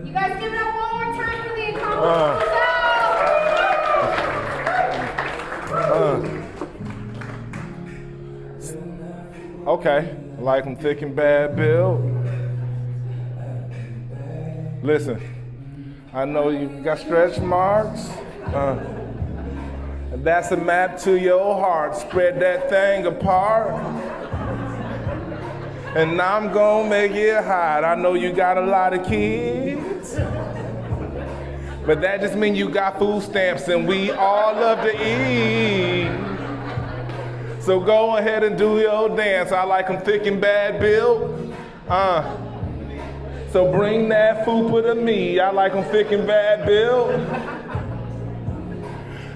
You guys give it up one more time for the Incomparable Deezil! Okay, like them thick and bad built. Listen, I know you got stretch marks. That's a map to your heart. Spread that thing apart. And I'm gonna make it hot. I know you got a lot of kids, but that just means you got food stamps and we all love to eat. So go ahead and do your dance. I like them thick and bad built. So bring that fupa to me. I like them thick and bad built.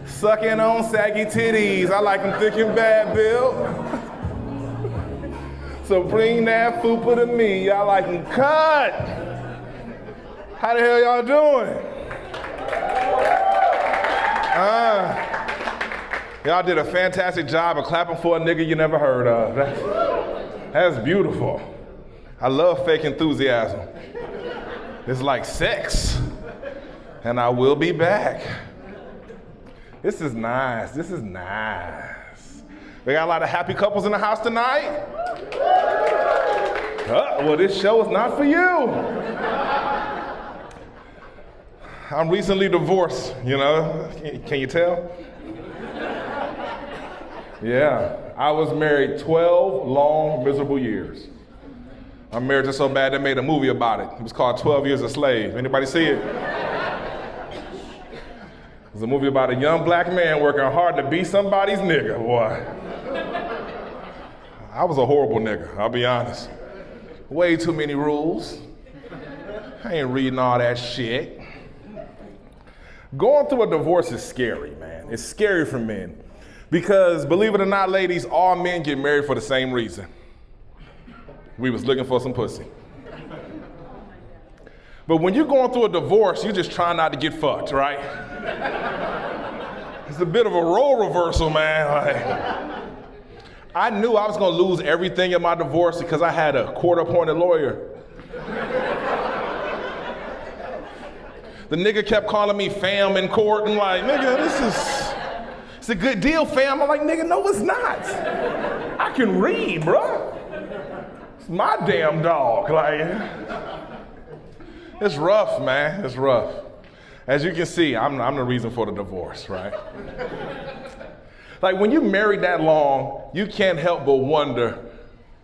Sucking on saggy titties. I like them thick and bad built. So bring that fupa to me. Y'all like them cut. How the hell y'all doing? Y'all did a fantastic job of clapping for a nigga you never heard of. That's beautiful. I love fake enthusiasm. It's like sex. And I will be back. This is nice. This is nice. We got a lot of happy couples in the house tonight. Well, this show is not for you. I'm recently divorced, you know. Can you tell? Yeah, I was married 12 long, miserable years. I'm married just so bad they made a movie about it. It was called 12 Years a Slave. Anybody see it? It was a movie about a young black man working hard to be somebody's nigga, boy. I was a horrible nigga, I'll be honest. Way too many rules. I ain't reading all that shit. Going through a divorce is scary, man. It's scary for men. Because believe it or not, ladies, all men get married for the same reason. We was looking for some pussy. But when you're going through a divorce, you just try not to get fucked, right? It's a bit of a role reversal, man. I knew I was gonna lose everything in my divorce because I had a court-appointed lawyer. The nigga kept calling me fam in court and like, nigga, it's a good deal, fam. I'm like, nigga, no, it's not. I can read, bro. It's my damn dog. Like, it's rough, man. It's rough. As you can see, I'm the reason for the divorce, right? Like, when you married that long, you can't help but wonder,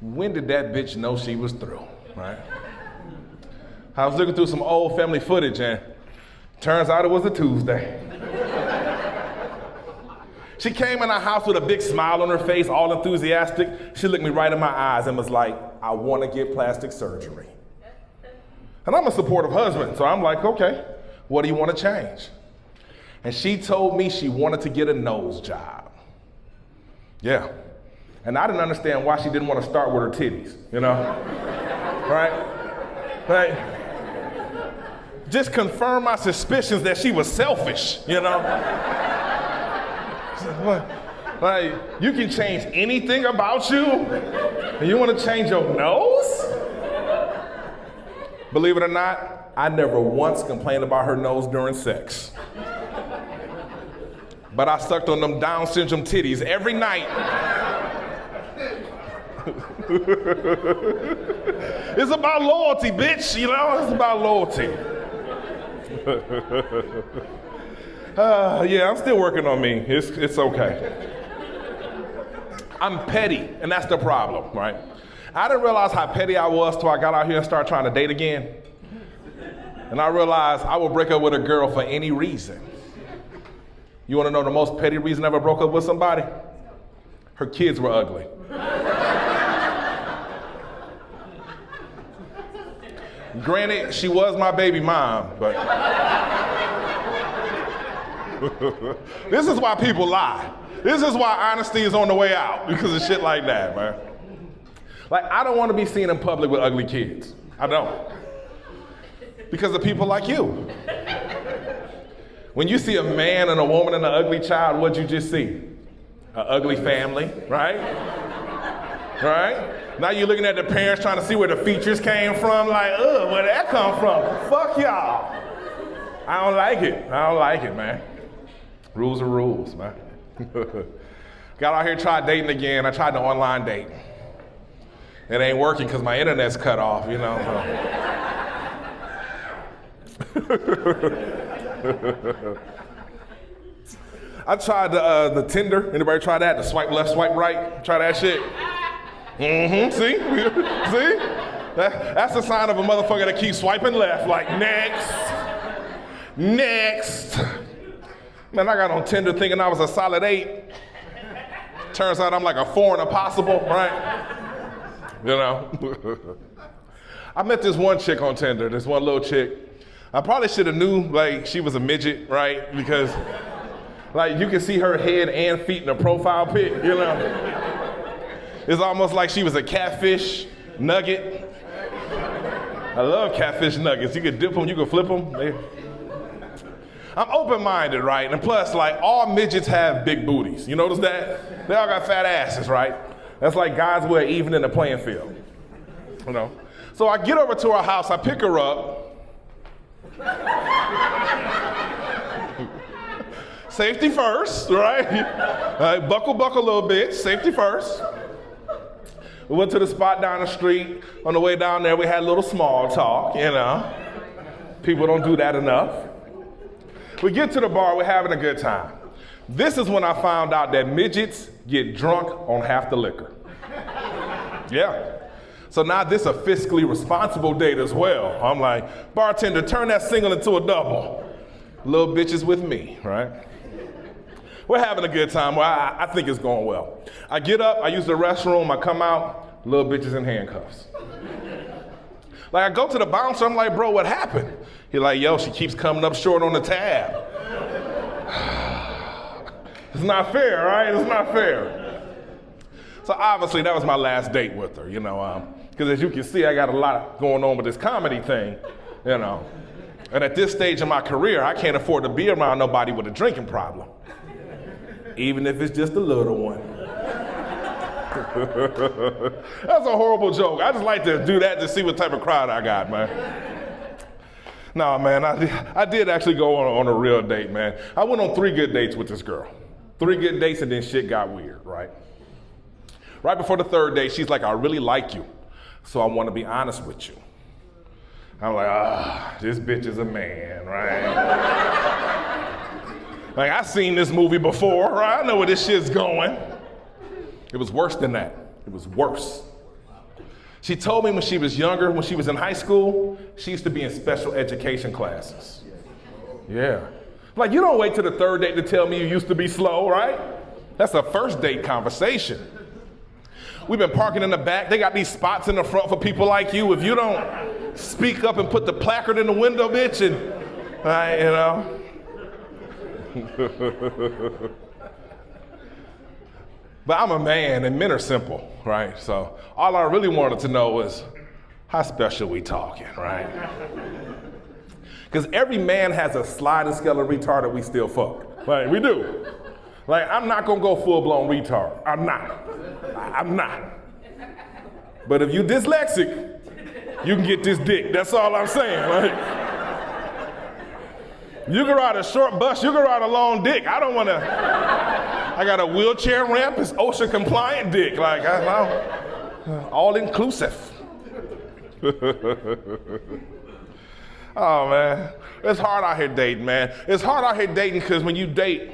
when did that bitch know she was through, right? I was looking through some old family footage and turns out it was a Tuesday. She came in our house with a big smile on her face, all enthusiastic. She looked me right in my eyes and was like, I want to get plastic surgery. And I'm a supportive husband, so I'm like, okay, what do you want to change? And she told me she wanted to get a nose job. Yeah. And I didn't understand why she didn't want to start with her titties, you know? Right? Just confirm my suspicions that she was selfish, you know? Like, you can change anything about you, and you want to change your nose? Believe it or not, I never once complained about her nose during sex. But I sucked on them Down syndrome titties every night. It's about loyalty, bitch, you know? It's about loyalty. Yeah, I'm still working on me. It's okay. I'm petty, and that's the problem, right? I didn't realize how petty I was till I got out here and started trying to date again. And I realized I would break up with a girl for any reason. You want to know the most petty reason I ever broke up with somebody? Her kids were ugly. Granted, she was my baby mom, but this is why people lie. This is why honesty is on the way out, because of shit like that, man. Like, I don't want to be seen in public with ugly kids. I don't. Because of people like you. When you see a man and a woman and an ugly child, what'd you just see? An ugly family, right? Right? Now you're looking at the parents trying to see where the features came from, like, ugh, where'd that come from? Fuck y'all. I don't like it. I don't like it, man. Rules are rules, man. Got out here, tried dating again. I tried the online date. It ain't working because my internet's cut off, you know. I tried the Tinder. Anybody try that? The swipe left, swipe right? Try that shit? Mm-hmm. See? See? That's the sign of a motherfucker that keeps swiping left, like next. Next. Man, I got on Tinder thinking I was a solid 8. Turns out I'm like a 4 and a possible, right? You know? I met this one chick on Tinder, this one little chick. I probably should have knew like she was a midget, right? Because like you can see her head and feet in the profile pic, you know? It's almost like she was a catfish nugget. I love catfish nuggets. You can dip them, you can flip them. I'm open-minded, right? And plus, like, all midgets have big booties. You notice that? They all got fat asses, right? That's like guys who are even in the playing field, you know? So I get over to her house, I pick her up. Safety first, right? Buckle a little bit, safety first. We went to the spot down the street. On the way down there, we had a little small talk, you know? People don't do that enough. We get to the bar, we're having a good time. This is when I found out that midgets get drunk on half the liquor. Yeah. So now this is a fiscally responsible date as well. I'm like, bartender, turn that single into a double. Little bitches with me, right? We're having a good time. Well, I think it's going well. I get up, I use the restroom, I come out, little bitches in handcuffs. Like I go to the bouncer, I'm like, bro, what happened? He's like, yo, she keeps coming up short on the tab. It's not fair, right? It's not fair. So obviously that was my last date with her, you know, because as you can see, I got a lot going on with this comedy thing, you know. And at this stage in my career, I can't afford to be around nobody with a drinking problem, even if it's just a little one. That's a horrible joke. I just like to do that to see what type of crowd I got, man. No, man, I did actually go on a real date, man. I went on 3 good dates with this girl. 3 good dates and then shit got weird, right? Right before the 3rd date, she's like, I really like you, so I want to be honest with you. I'm like, this bitch is a man, right? Like, I've seen this movie before, right? I know where this shit's going. It was worse than that. It was worse. She told me when she was younger, when she was in high school, she used to be in special education classes. Yeah. Like, you don't wait till the 3rd date to tell me you used to be slow, right? That's a first date conversation. We've been parking in the back. They got these spots in the front for people like you. If you don't speak up and put the placard in the window, bitch, and, you know. But I'm a man, and men are simple, right? So all I really wanted to know was, how special we talking, right? Because every man has a sliding scale of retarded we still fuck. Like, we do. Like, I'm not gonna go full-blown retard. I'm not. But if you dyslexic, you can get this dick. That's all I'm saying. Like, you can ride a short bus, you can ride a long dick. I don't wanna, I got a wheelchair ramp, it's OSHA compliant dick. Like, all inclusive. Oh man, it's hard out here dating, man. It's hard out here dating because when you date,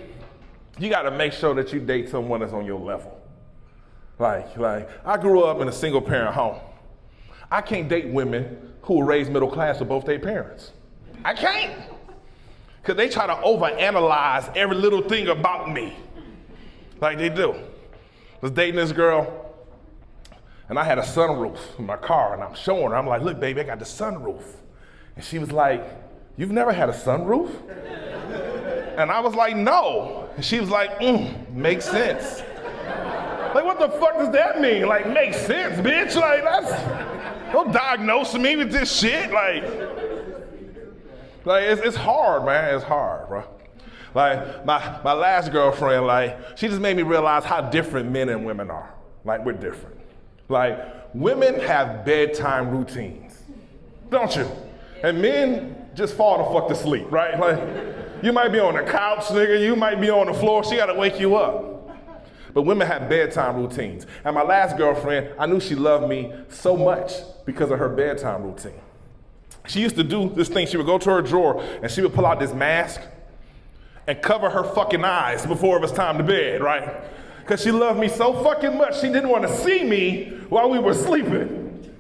you gotta make sure that you date someone that's on your level. Like, I grew up in a single parent home. I can't date women who were raised middle class with both their parents. I can't. Because they try to overanalyze every little thing about me. Like they do. I was dating this girl, and I had a sunroof in my car, and I'm showing her. I'm like, look, baby, I got the sunroof. And she was like, you've never had a sunroof? And I was like, no. And she was like, makes sense. Like, what the fuck does that mean? Like, makes sense, bitch. Like, don't diagnose me with this shit. Like it's hard, man. It's hard, bro. Like, my last girlfriend, like, she just made me realize how different men and women are. Like, we're different. Like, women have bedtime routines, don't you? And men just fall the fuck to sleep, right? Like, you might be on the couch, nigga, you might be on the floor, she gotta wake you up. But women have bedtime routines. And my last girlfriend, I knew she loved me so much because of her bedtime routine. She used to do this thing, she would go to her drawer and she would pull out this mask and cover her fucking eyes before it was time to bed, right? Because she loved me so fucking much, she didn't want to see me while we were sleeping.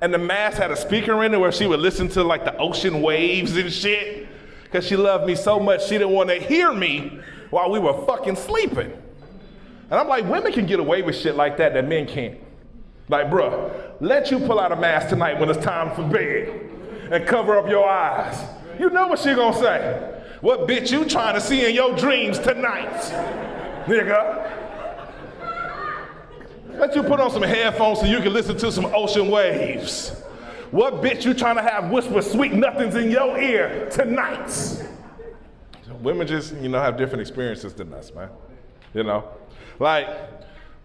And the mask had a speaker in it where she would listen to like the ocean waves and shit. Because she loved me so much, she didn't want to hear me while we were fucking sleeping. And I'm like, women can get away with shit like that men can't. Like, bruh, let you pull out a mask tonight when it's time for bed and cover up your eyes. You know what she gonna say. What bitch you trying to see in your dreams tonight, nigga? Let you put on some headphones so you can listen to some ocean waves. What bitch you trying to have whisper sweet nothings in your ear tonight? Women just, have different experiences than us, man. Like,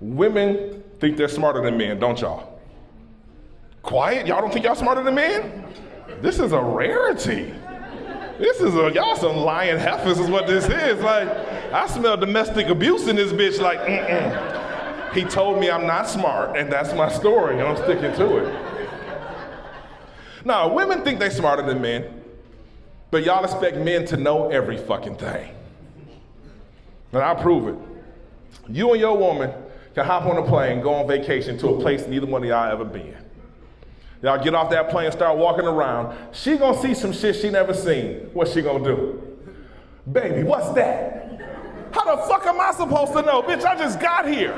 women think they're smarter than men, don't y'all? Quiet? Y'all don't think y'all smarter than men? This is a rarity. Y'all some lying heifers is what this is. Like, I smell domestic abuse in this bitch like, He told me I'm not smart, and that's my story, and I'm sticking to it. Now, women think they're smarter than men, but y'all expect men to know every fucking thing. And I'll prove it. You and your woman can hop on a plane, go on vacation to a place neither one of y'all ever been. Y'all get off that plane, start walking around. She gonna see some shit she never seen. What's she gonna do? Baby, what's that? How the fuck am I supposed to know? Bitch, I just got here.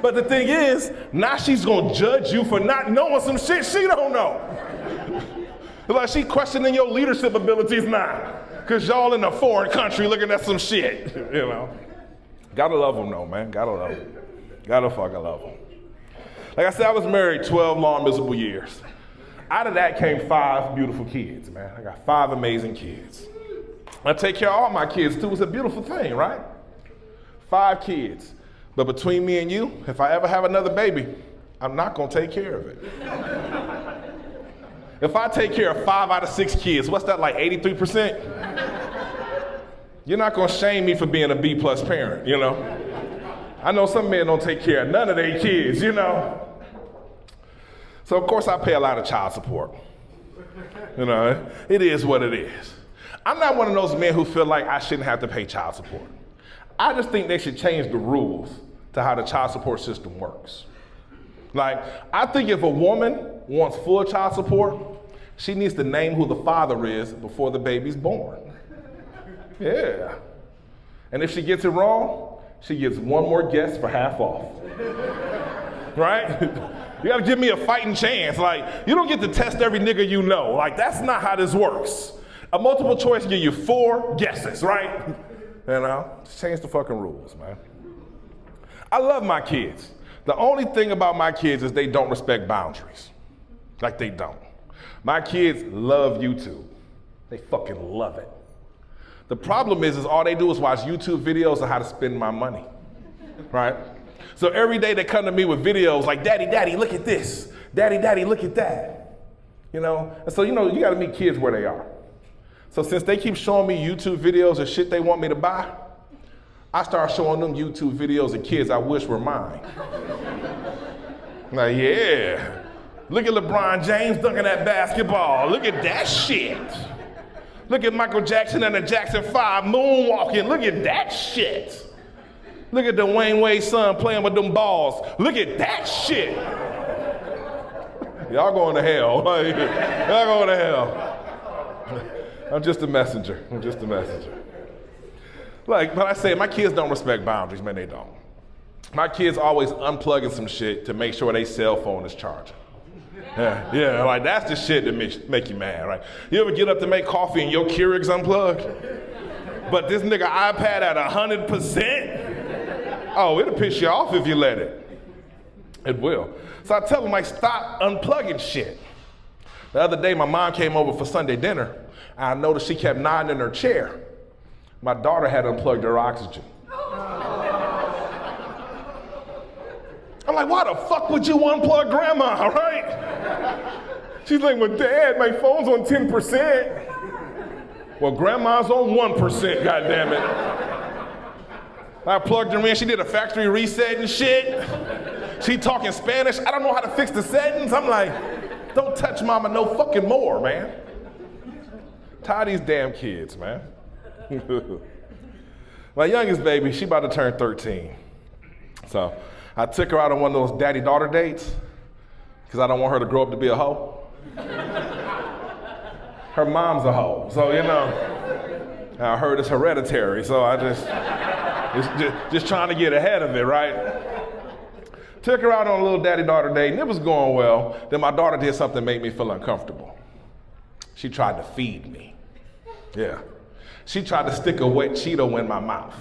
But the thing is, now she's gonna judge you for not knowing some shit she don't know. Like she questioning your leadership abilities now. Cause y'all in a foreign country looking at some shit, Gotta love them though, man, gotta love them. Gotta fucking love them. Like I said, I was married 12 long, miserable years. Out of that came 5 beautiful kids, man. I got 5 amazing kids. I take care of all my kids too, it's a beautiful thing, right? 5 kids. But between me and you, if I ever have another baby, I'm not gonna take care of it. If I take care of 5 out of 6 kids, what's that, like 83%? You're not gonna shame me for being a B+ parent, I know some men don't take care of none of their kids, So of course I pay a lot of child support. It is what it is. I'm not one of those men who feel like I shouldn't have to pay child support. I just think they should change the rules to how the child support system works. Like, I think if a woman wants full child support, she needs to name who the father is before the baby's born. Yeah. And if she gets it wrong, she gets one more guest for half off. Right? You gotta give me a fighting chance. Like, you don't get to test every nigga you know. Like, that's not how this works. A multiple choice give you 4 guesses, right? Just change the fucking rules, man. I love my kids. The only thing about my kids is they don't respect boundaries. Like, they don't. My kids love YouTube. They fucking love it. The problem is all they do is watch YouTube videos on how to spend my money, right? So every day they come to me with videos like, Daddy, look at this. Daddy, look at that. And so, you gotta meet kids where they are. So since they keep showing me YouTube videos of shit they want me to buy, I start showing them YouTube videos of kids I wish were mine. Like, yeah. Look at LeBron James dunking that basketball. Look at that shit. Look at Michael Jackson and the Jackson 5 moonwalking. Look at that shit. Look at Dwayne Wade's son playing with them balls. Look at that shit. Y'all going to hell. Y'all going to hell. I'm just a messenger. But I say, my kids don't respect boundaries, man, they don't. My kids always unplugging some shit to make sure their cell phone is charging. Yeah, like that's the shit that make you mad, right? You ever get up to make coffee and your Keurig's unplugged? But this nigga iPad at 100%? Oh, it'll piss you off if you let it. It will. So I tell them, like, stop unplugging shit. The other day, my mom came over for Sunday dinner, and I noticed she kept nodding in her chair. My daughter had unplugged her oxygen. I'm like, why the fuck would you unplug grandma, right? She's like, well, Dad, my phone's on 10%. Well, grandma's on 1%, goddammit. I plugged her in, she did a factory reset and shit. She talking Spanish, I don't know how to fix the settings. I'm like, don't touch mama no fucking more, man. Tired of these damn kids, man. My youngest baby, she about to turn 13. So I took her out on one of those daddy-daughter dates because I don't want her to grow up to be a hoe. Her mom's a hoe, so you know, I heard it's hereditary, so I just trying to get ahead of it, right? Took her out on a little daddy-daughter date, and it was going well. Then my daughter did something that made me feel uncomfortable. She tried to feed me. Yeah. She tried to stick a wet Cheeto in my mouth.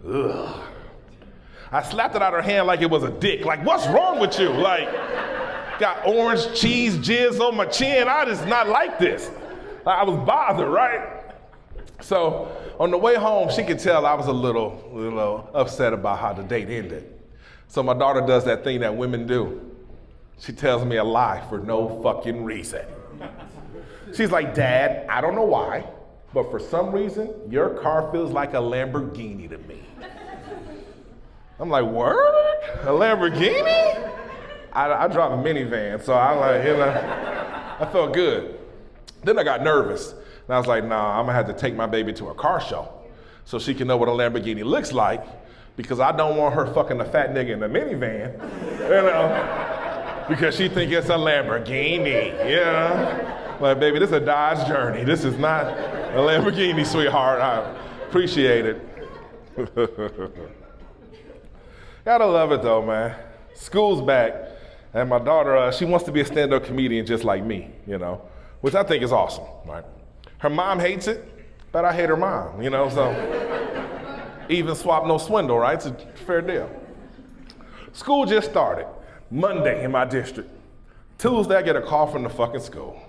Ugh. I slapped it out of her hand like it was a dick. Like, what's wrong with you? Like, got orange cheese jizz on my chin. I just not like this. I was bothered, right? So on the way home, she could tell I was a little upset about how the date ended. So my daughter does that thing that women do. She tells me a lie for no fucking reason. She's like, Dad, I don't know why, but for some reason, your car feels like a Lamborghini to me. I'm like, word? A Lamborghini? I drive a minivan, so I like, you know, I felt good. Then I got nervous, and I was like, nah, I'm gonna have to take my baby to a car show so she can know what a Lamborghini looks like, because I don't want her fucking a fat nigga in the minivan, you know, because she think it's a Lamborghini, you know? Like, baby, this is a Dodge Journey. This is not a Lamborghini, sweetheart. I appreciate it. Gotta love it though, man. School's back, and my daughter, she wants to be a stand-up comedian just like me, you know, which I think is awesome, right? Her mom hates it, but I hate her mom, you know, so even swap, no swindle, right? It's a fair deal. School just started, Monday in my district. Tuesday, I get a call from the fucking school.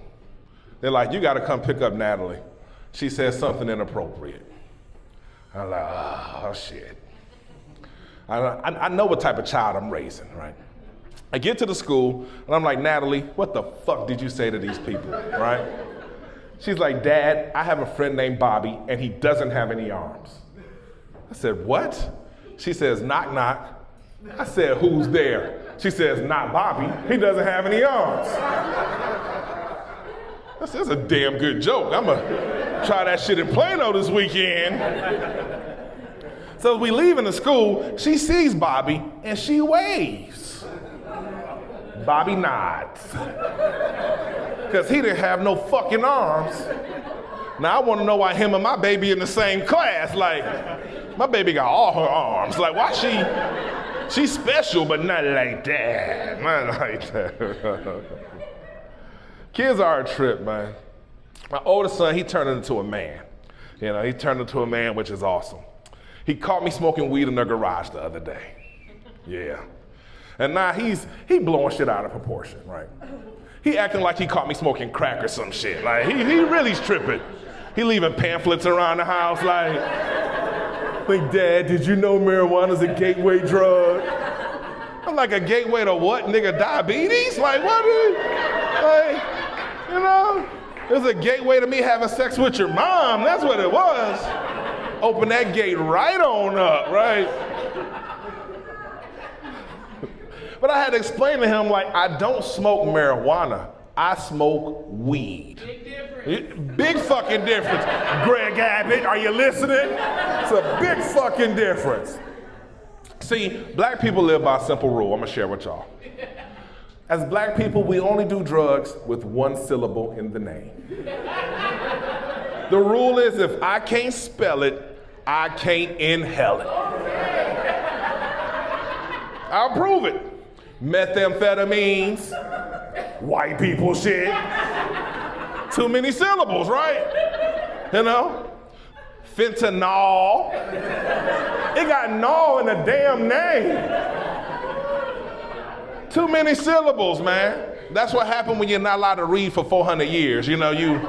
They're like, you gotta come pick up Natalie. She says something inappropriate. I'm like, oh shit. I know what type of child I'm raising, right? I get to the school, and I'm like, Natalie, what the fuck did you say to these people, right? She's like, Dad, I have a friend named Bobby, and he doesn't have any arms. I said, what? She says, knock, knock. I said, who's there? She says, not Bobby, he doesn't have any arms. I said, that's a damn good joke. I'm gonna try that shit in Plano this weekend. So as we leave in the school, she sees Bobby, and she waves. Bobby nods. Because he didn't have no fucking arms. Now I want to know why him and my baby in the same class. Like, my baby got all her arms. Like, why she's special, but not like that. Not like that. Kids are a trip, man. My oldest son, he turned into a man. You know, he turned into a man, which is awesome. He caught me smoking weed in their garage the other day. Yeah. And now he blowing shit out of proportion, right? He acting like he caught me smoking crack or some shit. Like, he really's tripping. He leaving pamphlets around the house like, Dad, did you know marijuana's a gateway drug? I'm like, a gateway to what, nigga, diabetes? Like, what is, like, you know? It's a gateway to me having sex with your mom, that's what it was. Open that gate right on up, right? But I had to explain to him, like, I don't smoke marijuana. I smoke weed. Big difference. Big fucking difference. Greg Abbott, are you listening? It's a big fucking difference. See, black people live by a simple rule I'm gonna share with y'all. As black people, we only do drugs with one syllable in the name. The rule is if I can't spell it, I can't inhale it. I'll prove it. Methamphetamines, white people shit. Too many syllables, right? You know? Fentanyl. It got "nol" in the damn name. Too many syllables, man. That's what happened when you're not allowed to read for 400 years. You know, you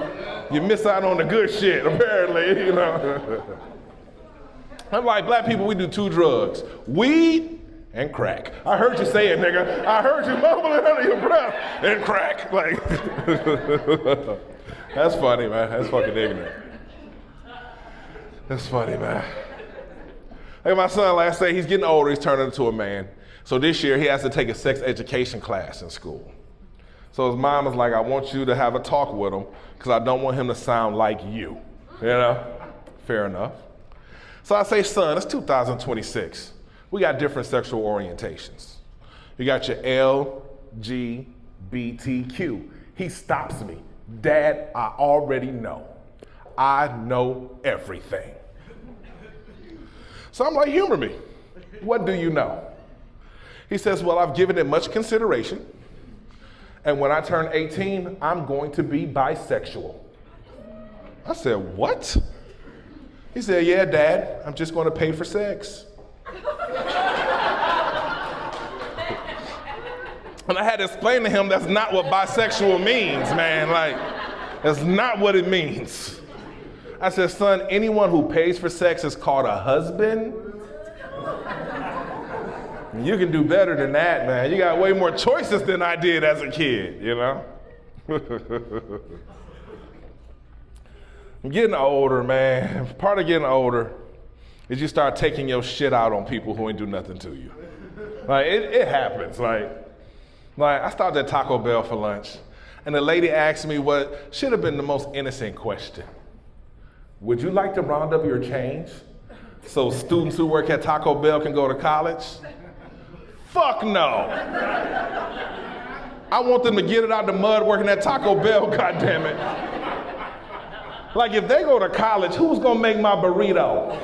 miss out on the good shit, apparently, you know. I'm like, black people, we do two drugs, weed and crack. I heard you say it, nigga. I heard you mumbling under your breath, and crack. Like, that's funny, man. That's fucking ignorant. That's funny, man. Like my son last day, he's getting older, he's turning into a man. So this year he has to take a sex education class in school. So his mom was like, I want you to have a talk with him because I don't want him to sound like you. You know? Fair enough. So I say, son, it's 2026. We got different sexual orientations. You got your LGBTQ. He stops me. Dad, I already know. I know everything. So I'm like, humor me. What do you know? He says, well, I've given it much consideration. And when I turn 18, I'm going to be bisexual. I said, what? He said, yeah, Dad, I'm just going to pay for sex. And I had to explain to him that's not what bisexual means, man. Like, that's not what it means. I said, son, anyone who pays for sex is called a husband. You can do better than that, man. You got way more choices than I did as a kid, you know? I'm getting older, man. Part of getting older is you start taking your shit out on people who ain't do nothing to you. Like, it happens. Like I stopped at Taco Bell for lunch, and the lady asked me what should have been the most innocent question. Would you like to round up your change so students who work at Taco Bell can go to college? Fuck no. I want them to get it out the mud working at Taco Bell, goddammit. Like, if they go to college, who's gonna make my burrito?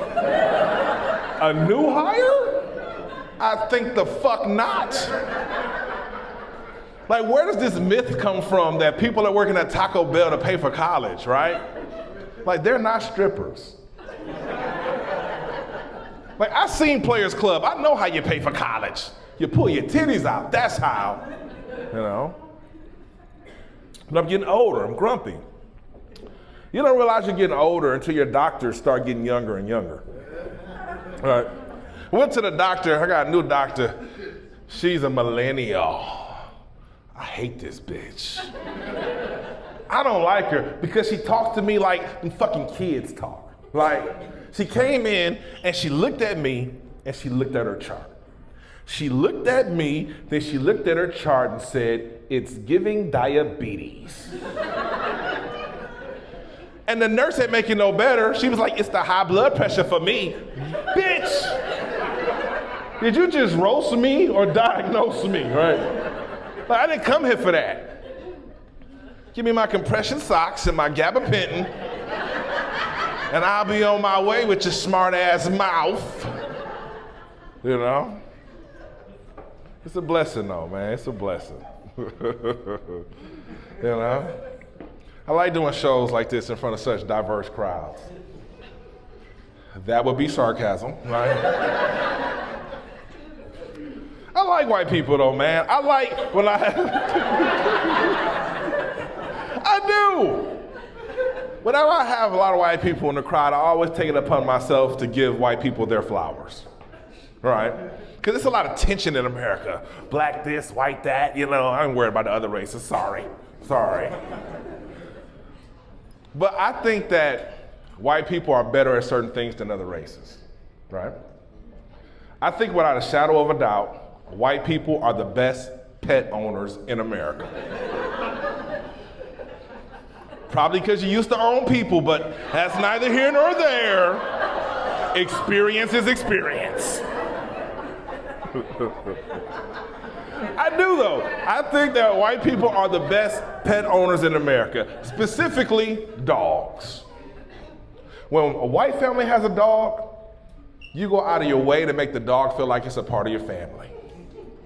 A new hire? I think the fuck not. Like, where does this myth come from that people are working at Taco Bell to pay for college, right? Like, they're not strippers. Like, I've seen Players Club. I know how you pay for college. You pull your titties out. That's how, you know. But I'm getting older. I'm grumpy. You don't realize you're getting older until your doctors start getting younger and younger. All right. Went to the doctor. I got a new doctor. She's a millennial. I hate this bitch. I don't like her because she talks to me like them fucking kids talk. Like, she came in and she looked at me and she looked at her chart. She looked at me, then she looked at her chart and said, it's giving diabetes. And the nurse ain't making no better. She was like, it's the high blood pressure for me. Bitch, did you just roast me or diagnose me, right? Like, I didn't come here for that. Give me my compression socks and my gabapentin, and I'll be on my way with your smart ass mouth. You know? It's a blessing though, man. It's a blessing. You know? I like doing shows like this in front of such diverse crowds. That would be sarcasm, right? I like white people though, man. I like when I do. Whenever I have a lot of white people in the crowd, I always take it upon myself to give white people their flowers, right? Because there's a lot of tension in America. Black this, white that, you know, I ain't worried about the other races, sorry. But I think that white people are better at certain things than other races, right? I think without a shadow of a doubt, white people are the best pet owners in America. Probably because you used to own people, but that's neither here nor there. Experience is experience. I do though. I think that white people are the best pet owners in America, specifically dogs. When a white family has a dog, you go out of your way to make the dog feel like it's a part of your family.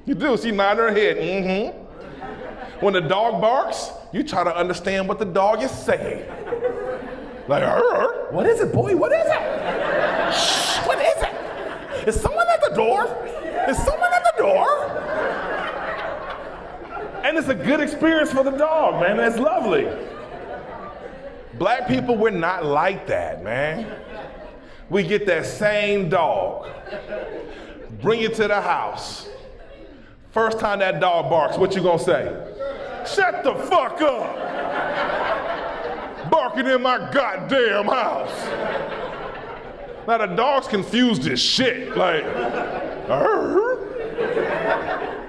You do, she nodded her head, mm-hmm. When the dog barks, you try to understand what the dog is saying. Like, what is it, boy? What is it? Shh, what is it? Is someone at the door? Is someone at the door? And it's a good experience for the dog, man. It's lovely. Black people, we're not like that, man. We get that same dog. bring you to the house. First time that dog barks, what you gonna say? Shut the fuck up! Barking in my goddamn house. Now the dog's confused as shit, like,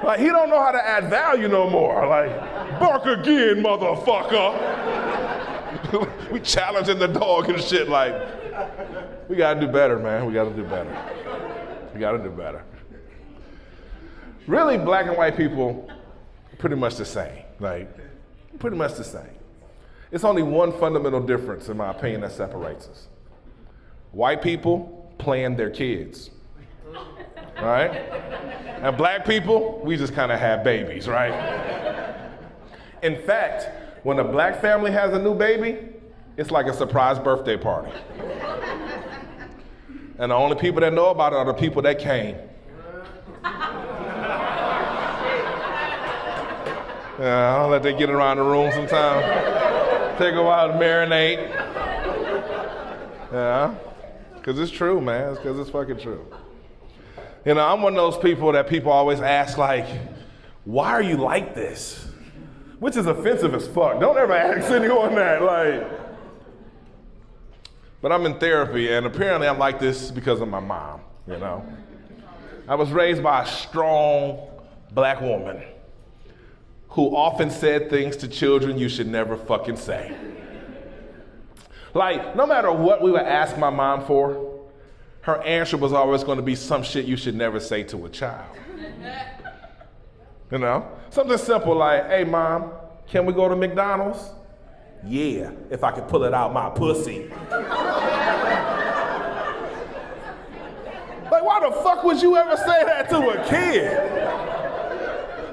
like he don't know how to add value no more. Like, bark again, motherfucker. We challenging the dog and shit, like, we gotta do better, man. We gotta do better. We gotta do better. Really, black and white people, pretty much the same. Like, pretty much the same. It's only one fundamental difference, in my opinion, that separates us. White people plan their kids, right? And black people, we just kind of have babies, right? In fact, when a black family has a new baby, it's like a surprise birthday party. And the only people that know about it are the people that came. Yeah, I'll let they get around the room sometime. Take a while to marinate. Yeah, because it's true, man. It's because it's fucking true. You know, I'm one of those people that people always ask, like, why are you like this? Which is offensive as fuck. Don't ever ask anyone that, like. But I'm in therapy, and apparently I'm like this because of my mom, you know. I was raised by a strong black woman who often said things to children you should never fucking say. Like, no matter what we would ask my mom for, her answer was always going to be some shit you should never say to a child. You know? Something simple like, hey mom, can we go to McDonald's? Yeah, if I could pull it out my pussy. Like, why the fuck would you ever say that to a kid?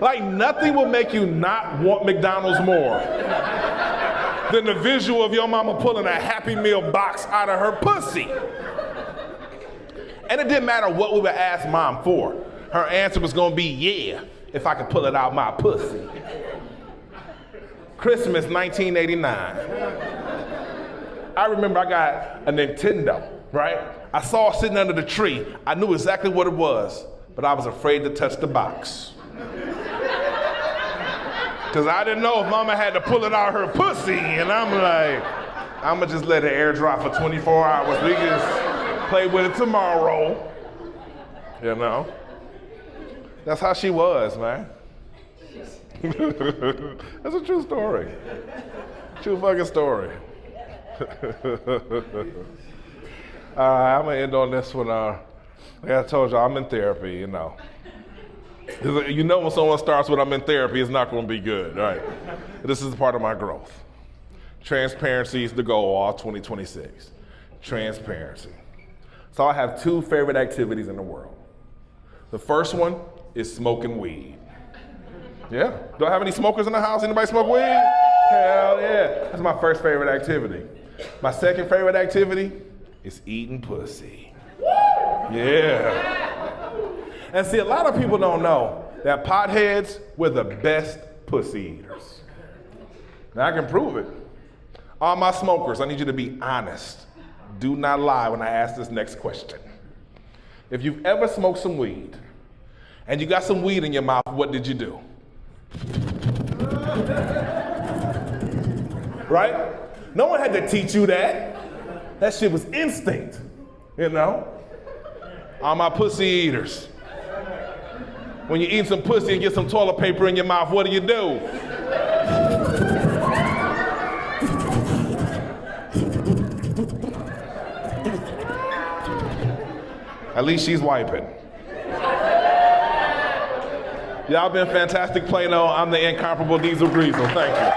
Like, nothing will make you not want McDonald's more than the visual of your mama pulling a Happy Meal box out of her pussy. And it didn't matter what we would ask mom for. Her answer was gonna be, yeah, if I could pull it out my pussy. Christmas 1989. I remember I got a Nintendo, right? I saw it sitting under the tree. I knew exactly what it was, but I was afraid to touch the box. Because I didn't know if mama had to pull it out her pussy, and I'm like, I'm gonna just let it air dry for 24 hours. We can just play with it tomorrow. You know? That's how she was, man. That's a true story. True fucking story. I'm gonna end on this one. Like I told you, I'm in therapy, you know. You know when someone starts with I'm in therapy, it's not gonna be good, right? This is part of my growth. Transparency is the goal, all 2026. Transparency. So I have two favorite activities in the world. The first one is smoking weed. Yeah, do I have any smokers in the house? Anybody smoke weed? Hell yeah, that's my first favorite activity. My second favorite activity is eating pussy. Yeah. And see, a lot of people don't know that potheads were the best pussy eaters. Now I can prove it. All my smokers, I need you to be honest. Do not lie when I ask this next question. If you've ever smoked some weed and you got some weed in your mouth, what did you do? Right? No one had to teach you that. That shit was instinct, you know? All my pussy eaters. When you eat some pussy and get some toilet paper in your mouth, what do? At least she's wiping. Y'all been fantastic, Plano. I'm the Incomparable Deezil Greezil. Thank you.